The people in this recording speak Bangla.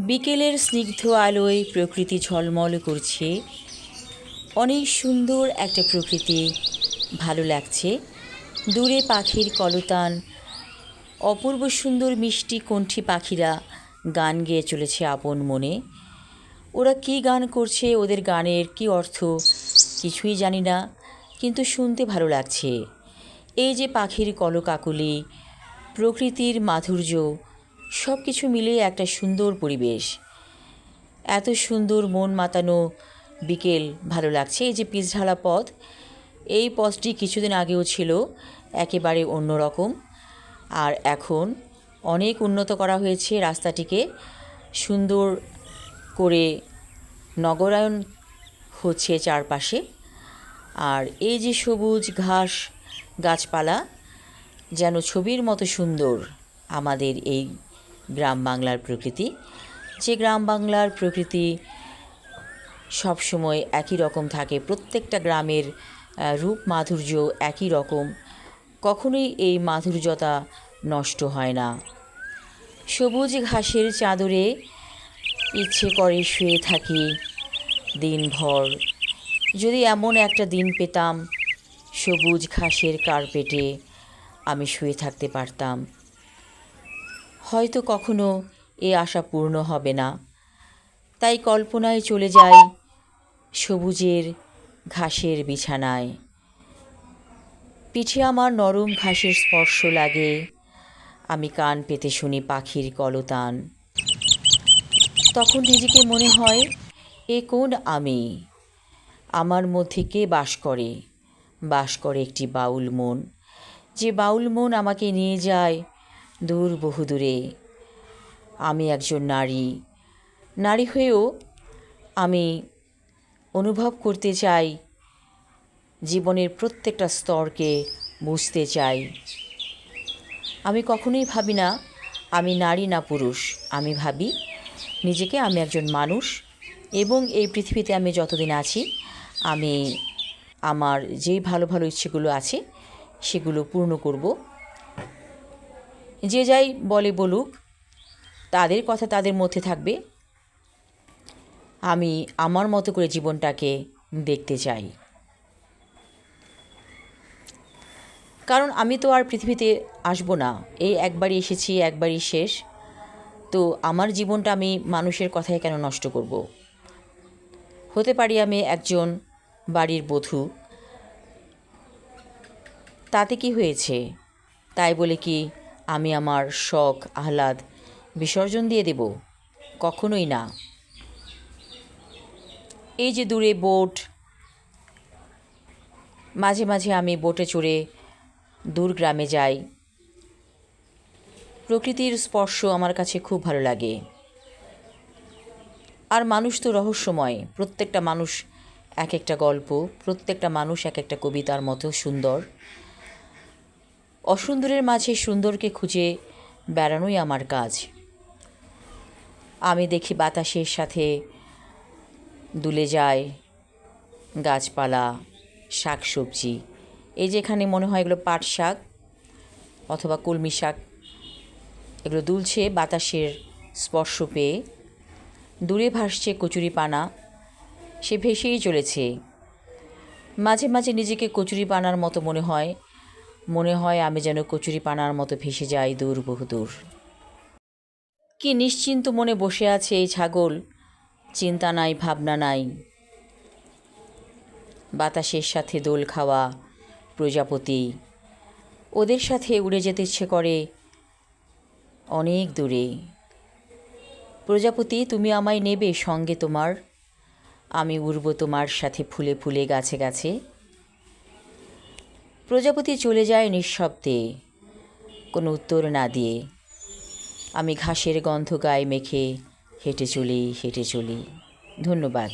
বিকেলের স্নিগ্ধ আলোয় প্রকৃতি ঝলমল করছে। অনেক সুন্দর একটা প্রকৃতি, ভালো লাগছে। দূরে পাখির কলতান, অপূর্ব সুন্দর মিষ্টি কণ্ঠী পাখিরা গান গেয়ে চলেছে আপন মনে। ওরা কী গান করছে, ওদের গানের কী অর্থ কিছুই জানি না, কিন্তু শুনতে ভালো লাগছে। এই যে পাখির কলকাকলি, প্রকৃতির মাধুর্য, সব কিছু মিলিয়ে একটা সুন্দর পরিবেশ। এত সুন্দর মন মাতানো বিকেল, ভালো লাগছে। এই যে পিচঢালা পথ, এই পথটি কিছুদিন আগেও ছিল একেবারে অন্যরকম, আর এখন অনেক উন্নত করা হয়েছে রাস্তাটিকে, সুন্দর করে নগরায়ন হচ্ছে চারপাশে। আর এই যে সবুজ ঘাস গাছপালা, যেন ছবির মতো সুন্দর আমাদের এই গ্রাম বাংলার প্রকৃতি। যে গ্রাম বাংলার প্রকৃতি সবসময় একই রকম থাকে, প্রত্যেকটা গ্রামের রূপ মাধুর্য একই রকম, কখনোই এই মাধুর্যতা নষ্ট হয় না। সবুজ ঘাসের চাদরে ইচ্ছে করে শুয়ে থাকি দিনভর। যদি এমন একটা দিন পেতাম, সবুজ ঘাসের কার্পেটে আমি শুয়ে থাকতে পারতাম। হয়তো কখনো এ আশা পূর্ণ হবে না, তাই কল্পনায় চলে যাই সবুজের ঘাসের বিছানায়। পিঠে আমার নরম ঘাসের স্পর্শ লাগে, আমি কান পেতে শুনি পাখির কলতান। তখন নিজেকে মনে হয়, এ কোন আমি? আমার মধ্যে কে বাস করে? বাস করে একটি বাউল মন, যে বাউল মন আমাকে নিয়ে যায় দূর বহুদূরে। আমি একজন নারী, নারী হয়েও আমি অনুভব করতে চাই, জীবনের প্রত্যেকটা স্তরকে বুঝতে চাই। আমি কখনোই ভাবি না আমি নারী না পুরুষ, আমি ভাবি নিজেকে আমি একজন মানুষ, এবং এই পৃথিবীতে আমি যতদিন আছি আমি আমার যেই ভালো ভালো ইচ্ছেগুলো আছে সেগুলো পূর্ণ করব। যে যাই বলে বলুক, তাদের কথা তাদের মধ্যে থাকবে। আমি আমার মতো করে জীবনটাকে দেখতে চাই, কারণ আমি তো আর পৃথিবীতে আসবো না। এই একবারই এসেছি, একবারই শেষ। তো আমার জীবনটা আমি মানুষের কথায় কেন নষ্ট করব? হতে পারি আমি একজন বাড়ির বধূ, তাতে কি হয়েছে? তাই বলে কি আমি আমার শখ আহ্লাদ বিসর্জন দিয়ে দেব? কখনোই না। এই যে দূরে বোট, মাঝে মাঝে আমি বোটে চড়ে দূর গ্রামে যাই। প্রকৃতির স্পর্শ আমার কাছে খুব ভালো লাগে। আর মানুষ তো রহস্যময়, প্রত্যেকটা মানুষ এক একটা গল্প, প্রত্যেকটা মানুষ এক একটা কবিতার মতো সুন্দর। অসুন্দরের মাঝে সুন্দরকে খুঁজে বেড়ানোই আমার কাজ। আমি দেখি বাতাসের সাথে দুলে যায় গাছপালা, শাক সবজি। এই যেখানে মনে হয় এগুলো পাট শাক অথবা কলমি শাক, এগুলো দুলছে বাতাসের স্পর্শ পেয়ে। দূরে ভাসছে কচুরিপানা, সে ভেসেই চলেছে। মাঝে মাঝে নিজেকে কচুরিপানার মতো মনে হয় আমি যেন কচুরিপানার মতো ভেসে যাই দূর বহুদূর। কি নিশ্চিন্ত মনে বসে আছে এই ছাগল, চিন্তা নাই ভাবনা নাই। বাতাসের সাথে দোল খাওয়া প্রজাপতি, ওদের সাথে উড়ে যেতে ইচ্ছে করে অনেক দূরে। প্রজাপতি, তুমি আমায় নেবে সঙ্গে তোমার? আমি উড়ব তোমার সাথে ফুলে ফুলে গাছে গাছে। প্রজাপতি চলে যায় নিঃশব্দে, কোনো উত্তর না দিয়ে। আমি ঘাসের গন্ধ গায়ে মেখে হেঁটে চলি। ধন্যবাদ।